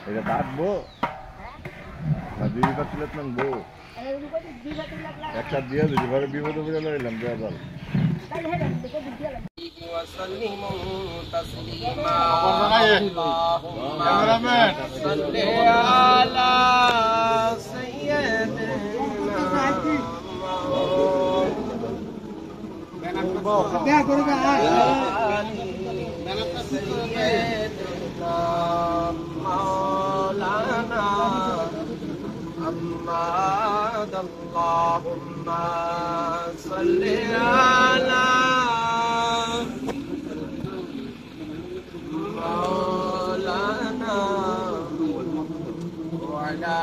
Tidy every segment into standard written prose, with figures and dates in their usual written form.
এটা কাটবো না দিদি পাচ্ছিলাম না বউ একটা দিয়ে দিদি ঘরে বিপদে পড়ে লইলাম বেয়াদল اللهم صل على مولانا وعلى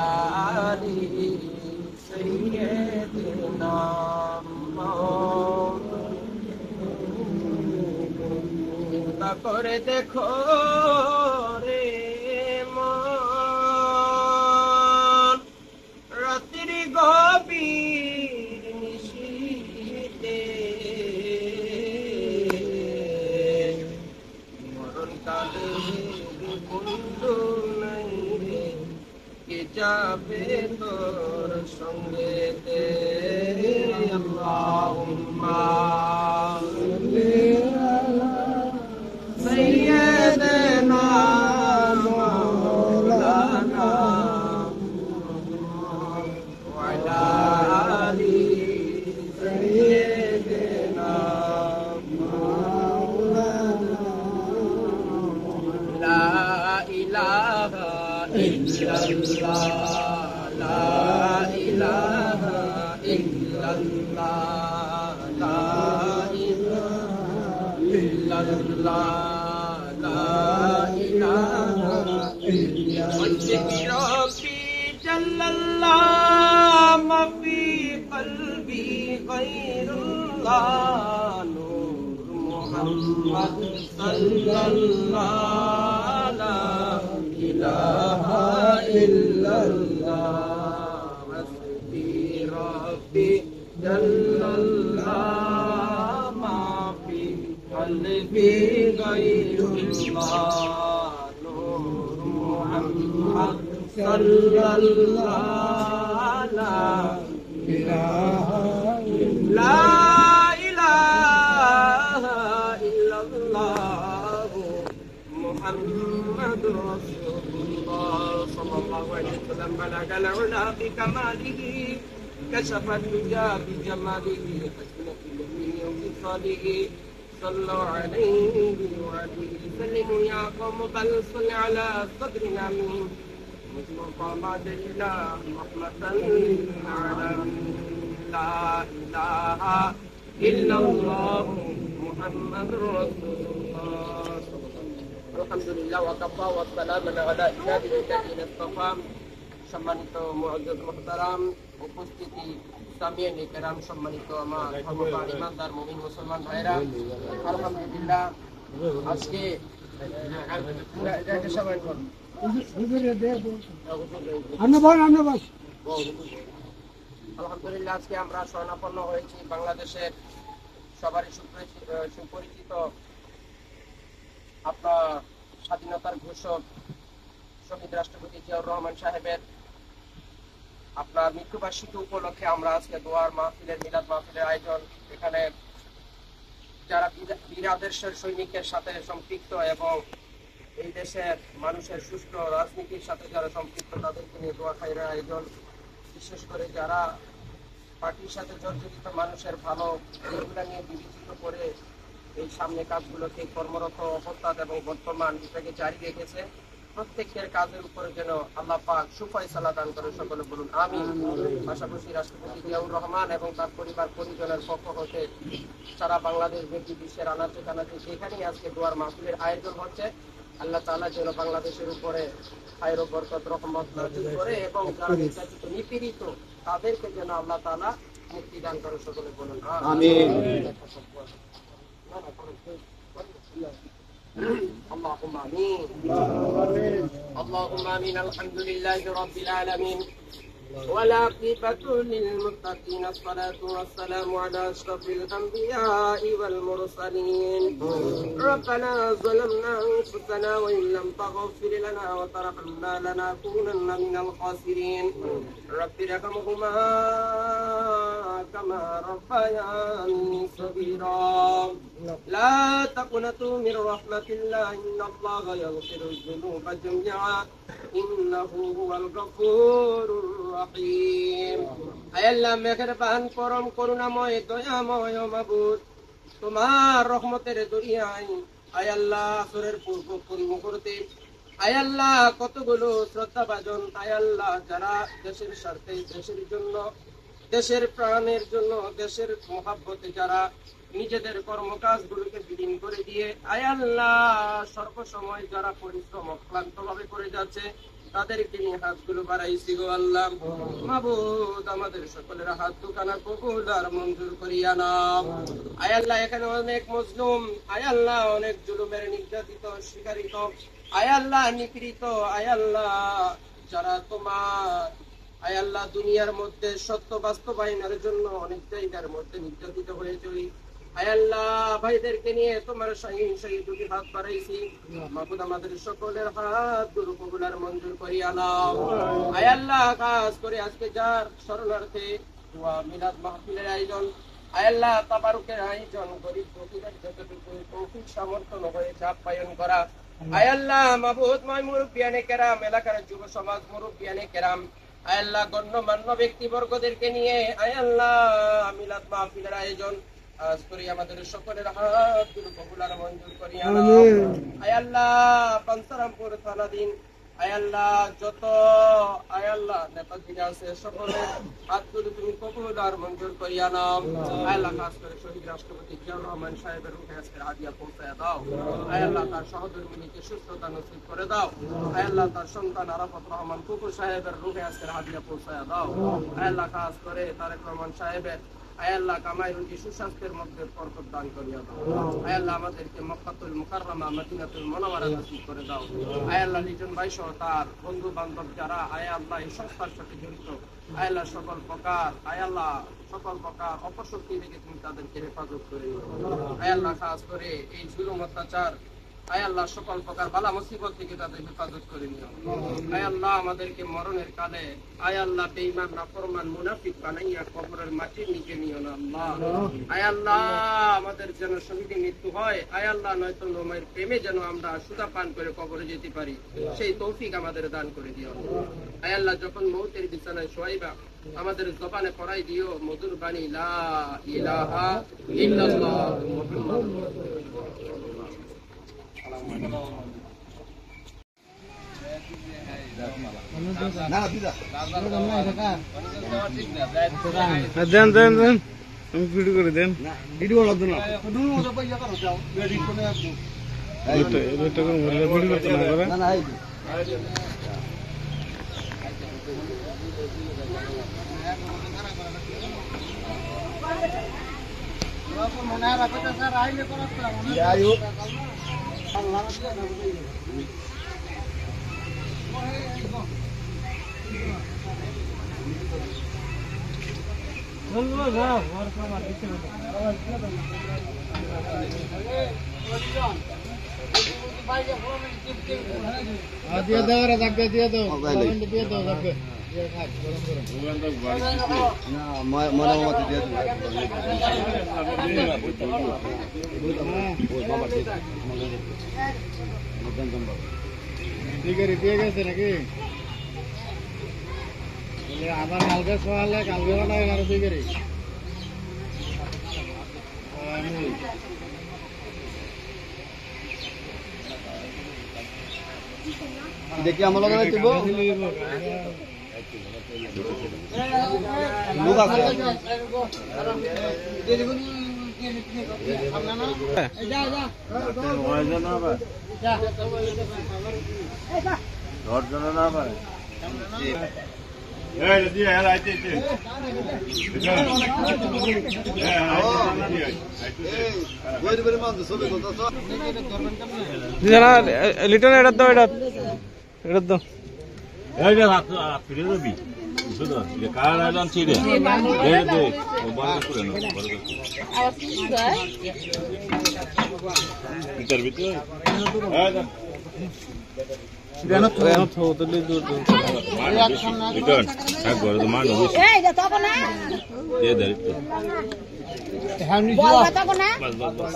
آل سيدنا مولانا করে দেখো রে মন রাত্রি গভীর নিশীথে মরণ কালে বন্ধু নাই রে কে যাবে তোর সঙ্গেতে আল্লাহুম্মা সাইয়্যিদানা মাওলানা وعلى آل سيدنا مولانا لا إله إلا الله لا إله إلا الله لا إله إلا الله لا إله إلا الله جل الله ما في قلبي غير الله نور محمد صلى الله لا إله إلا الله حسبي ربي جل الله ما في قلبي غير الله نور محمد صلى الله لا إله إلا الله محمد رسول الله صلى الله عليه وسلم بلغ العلا بكماله كشف الدجى بجماله حسن في يمينه وخصاله صلوا عليه وعليه سلموا يا قوم بل صل على صدر امين مقامات الله رحمة للعالمين لا إله إلا الله محمد رسول الله الحمد لله وكفى والسلام على عباده الذين اصطفى সম্মানিত মুআজ্জাজ মুহতারাম উপস্থিতি সামিয়ানে কেরাম সম্মানিত আমার ধর্মপ্রাণ ইমানদার মুমিন মুসলমান ভাইরা আলহামদুলিল্লাহ আজকে আলহামদুলিল্লাহ আজকে আমরা শরণাপন্ন হয়েছি বাংলাদেশের সবারই সুপরিচিত আপনার স্বাধীনতার ঘোষক শহীদ রাষ্ট্রপতি জিয়াউর রহমান সাহেবের আপনার মৃত্যুবার্ষিকী উপলক্ষে আমরা আজকে দোয়ার মাহফিলের মিলাদ মাহফিলের আয়োজন এখানে যারা বীর আদর্শের সৈনিকের সাথে সম্পৃক্ত এবং এই দেশের মানুষের সুষ্ঠু রাজনীতির সাথে যারা সম্পৃক্ত তাদেরকে নিয়ে দোয়া খাইরের আয়োজন বিশেষ করে যারা পার্টির সাথে জর্জরিত মানুষের ভালো এগুলো নিয়ে বিবেচিত করে এই সামনে কাজগুলোকে কর্মরত অবস্থা এবং বর্তমান এটাকে জারি রেখেছে প্রত্যেকের কাজের উপরে যেন আল্লাহ পাক সুফয়সালা দান করে সকলে বলুন আমিন। পাশাপাশি রাষ্ট্রপতি জিয়াউর রহমান এবং তার পরিবার পরিজনের পক্ষ হতে সারা বাংলাদেশ ব্যাপী বিশ্বের আনাচে কানাচে যেখানেই আজকে দোয়ার মাহফিলের আয়োজন হচ্ছে আল্লাহ তাআলা যেন বাংলাদেশের উপরে খায়র ও বরকত রহমত নাযিল করে এবং যারা নির্যাতিত নিপীড়িত তাদেরকে যেন আল্লাহ তাআলা মুক্তি দান করে সকলে বলুন আমিন। اللهم آمين اللهم آمين الحمد لله رب العالمين والعاقبة للمتقين. الصلاة والسلام على أشرف الأنبياء والمرسلين. ربنا ظلمنا أنفسنا وإن لم تغفر لنا وترحمنا لنكونن من الخاسرين. رب ارحمهما كما ربياني صغيرا. لا تقنطوا من رحمة الله إن الله يغفر الذنوب جميعا إنه هو الغفور الرحيم. আয় আল্লাহ মেহেরবান পরম করুণাময় দয়াময় মাবুদ, তোমার রহমতের দরিয়ায় আয় আল্লাহ আসরের পূর্ব মুহূর্তে আয় আল্লাহ কতগুলো শ্রদ্ধাভাজন আয় আল্লাহ যারা দেশের স্বার্থে, দেশের জন্য, দেশের প্রাণের জন্য, দেশের মহাব্বতে যারা নিজেদের কর্মকাজগুলোকে বিলীন করে দিয়ে আয় আল্লাহ সর্বসময় যারা পরিশ্রম ক্লান্ত ভাবে করে যাচ্ছে তাদেরকে নিয়ে হাতগুলো বাড়াইছি গো আল্লাহ। মাবুদ আমাদের সকলের হাত দুখানা কবুল আর মঞ্জুর করিয়া নাও। আয় আল্লাহ এখানে অনেক মজলুম আয় আল্লাহ, অনেক জুলুমের নির্যাতিত, শিকারিত আয় আল্লাহ, নিপীড়িত আয় আল্লাহ, যারা তোমার আয় আল্লাহ দুনিয়ার মধ্যে সত্য বাস্তবায়নের জন্য অনেক জায়গার মধ্যে নির্যাতিত হয়ে চলি আয় আল্লাহ ভাইদেরকে নিয়ে তোমার সেই দুটি হাত বাড়াইছি। মাবুদ আমাদের সকলের হাত গুলো কবুল আর মঞ্জুর করিয়া নাও। আয় আল্লাহ খাস করে আজকে যার শরণার্থে দোয়া মিলাদ মাহফিলের আয়োজন আয় আল্লাহ তাবারুকের আয়োজন গরিব দুঃখীদের যতটুকু তৌফিক সামর্থ্য হয়েছে আপ্যায়ন করা আয় আল্লাহ মাবুদ ময় মুরব্বিয়ানে কেরাম, এলাকার যুব সমাজ মুরব্বিয়ানে কেরাম আয় আল্লাহ গণ্যমান্য ব্যক্তিবর্গদেরকে নিয়ে আয় আল্লাহ মিলাদ মাহফিলের আয়োজন আজ করি আমাদের সকলের হাতগুলো কবুল আর মঞ্জুর করিয়া নাও। আয় আল্লাহ পানসারামপুর থানাধীন আয় আল্লাহ যত আয় আল্লাহ নেতাজিরা আছে সকলের হাতগুলো তুমি কবুল আর মঞ্জুর করিয়া নাও। আয় আল্লাহ খাস করে শহীদ রাষ্ট্রপতি জিয়াউর রহমান সাহেবের রূহে আজকের হাদিয়া পৌঁছায় দাও। আয় আল্লাহ তার সহধর্মিনীকে সুস্থতা নসিব করে দাও। আয় আল্লাহ তার সন্তান আরাফাত রহমান কুকুর সাহেবের রূহে আজকের হাদিয়া পৌঁছায় দাও। আয় আল্লাহ খাস করে তারেক রহমান সাহেবের আয় আল্লাহ কামাই রুজি সুস্বাস্থ্যের মধ্যে বরকত দান করিয়া দাও। আয় আল্লাহ আমাদেরকে মক্কাতুল মুকাররমা মদিনাতুল মুনাওয়ারা নসিব করে দাও। আয় আল্লাহ লিজন ভাই সহ তার বন্ধু বান্ধব যারা আয় আল্লাহ এই সংস্থার সাথে জড়িত আয় আল্লাহ সকল প্রকার আয় আল্লাহ সকল প্রকার অপশক্তি থেকে তুমি তাদেরকে হেফাজত করে নিও। আয় আল্লাহ খাস করে এই জুলুম অত্যাচার আয় আল্লাহ সকল প্রকার বালা মুসিবত থেকে তাদের হেফাজত করে নিও। আয় আল্লাহ আমাদেরকে মরণের কালে আয় আল্লাহ বেঈমান নাফরমান মুনাফিক বানাইয়া কবরের মাটির নিচে নিও না আল্লাহ। আয় আল্লাহ আমাদের যেন শহীদ মৃত্যু হয় আয় আল্লাহ, নয়তো নমের প্রেমে যেন আমরা সুদা পান করে কবরে যেতে পারি সেই তৌফিক আমাদের দান করে দিও। আয় আল্লাহ যখন মৌতের বিছানায় শোয়াইবা আমাদের জবানে পড়াই দিও মধুর বাণী লা ইলাহা ইল্লাল্লাহ মুহাম্মাদুর দেন দেন দেন আমি ভিডিও করে দেন ভিডিও করতে না দিয়ে দাও রে যাকে দিয়ে দাও দিয়ে দাও যাকে না মনে দিয়ে দিয়ে গেছে নাকি আবার কালকে সকালে কালকে বানায় আরো দিকে দেখি আমার লগে দিব লোক আছে যা যা দশজন না ভাই লিটন এটা দাও এটা দাও ফিরে যাবি সুন্দর যে কার আইলাম ছিড়ে দে দে ও বড় করে না বড় করে আবার কি যায় ভিতর ভিতর হ্যাঁ রিটার্ন এক বড় তো মান হবে এই যা তখন না দে দে বল তখন না বাস বাস বাস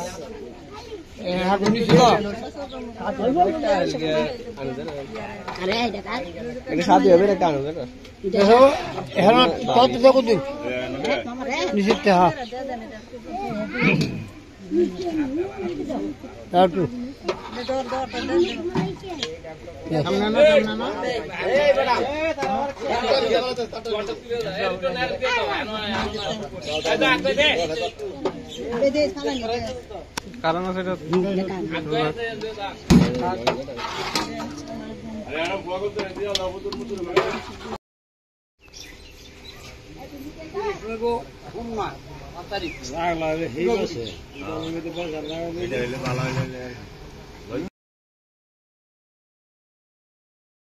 আরে এটা এটা সাথে হবে এটা কান হবে দেখো এখন কত দেখো দিন নিশ্চিত হ্যাঁ তারপর সামনে না এই বেটা কারণ আছে এটা আরে